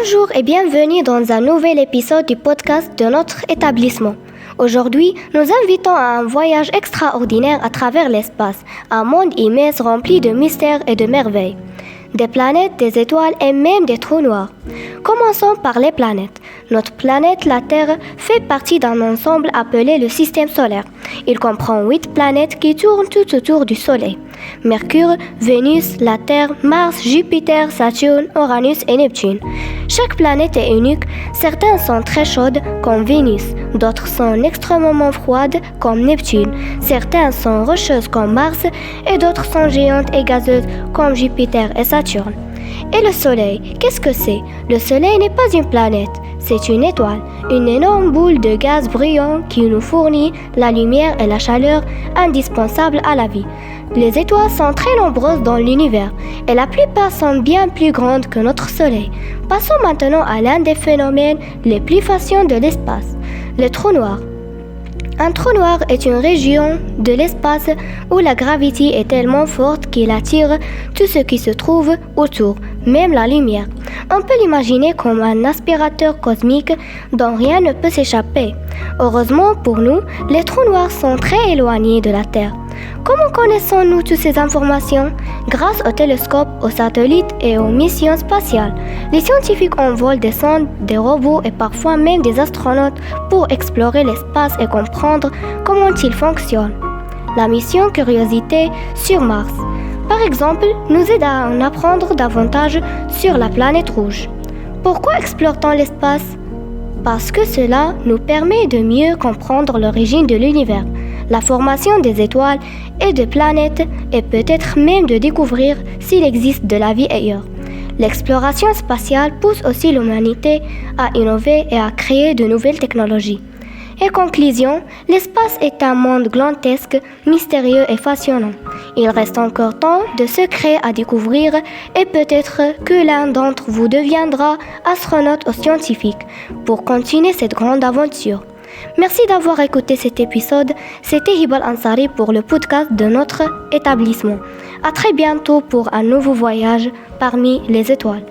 Bonjour et bienvenue dans un nouvel épisode du podcast de notre établissement. Aujourd'hui, nous invitons à un voyage extraordinaire à travers l'espace, un monde immense rempli de mystères et de merveilles. Des planètes, des étoiles et même des trous noirs. Commençons par les planètes. Notre planète, la Terre, fait partie d'un ensemble appelé le système solaire. Il comprend 8 planètes qui tournent tout autour du Soleil. Mercure, Vénus, la Terre, Mars, Jupiter, Saturne, Uranus et Neptune. Chaque planète est unique. Certaines sont très chaudes, comme Vénus. D'autres sont extrêmement froides, comme Neptune. Certaines sont rocheuses, comme Mars, et d'autres sont géantes et gazeuses, comme Jupiter et Saturne. Et le Soleil, qu'est-ce que c'est? Le Soleil n'est pas une planète, c'est une étoile, une énorme boule de gaz brillant qui nous fournit la lumière et la chaleur indispensables à la vie. Les étoiles sont très nombreuses dans l'univers et la plupart sont bien plus grandes que notre Soleil. Passons maintenant à l'un des phénomènes les plus fascinants de l'espace, les trous noirs. Un trou noir est une région de l'espace où la gravité est tellement forte qu'il attire tout ce qui se trouve autour, même la lumière. On peut l'imaginer comme un aspirateur cosmique dont rien ne peut s'échapper. Heureusement pour nous, les trous noirs sont très éloignés de la Terre. Comment connaissons-nous toutes ces informations? Grâce aux télescopes, aux satellites et aux missions spatiales. Les scientifiques envolent des sondes, des robots et parfois même des astronautes pour explorer l'espace et comprendre comment il fonctionne. La mission Curiosité sur Mars, par exemple, nous aide à en apprendre davantage sur la planète rouge. Pourquoi explore-t-on l'espace? Parce que cela nous permet de mieux comprendre l'origine de l'univers, la formation des étoiles et des planètes et peut-être même de découvrir s'il existe de la vie ailleurs. L'exploration spatiale pousse aussi l'humanité à innover et à créer de nouvelles technologies. Et conclusion, l'espace est un monde gigantesque, mystérieux et fascinant. Il reste encore tant de secrets à découvrir et peut-être que l'un d'entre vous deviendra astronaute ou scientifique pour continuer cette grande aventure. Merci d'avoir écouté cet épisode. C'était Hibal Ansari pour le podcast de notre établissement. À très bientôt pour un nouveau voyage parmi les étoiles.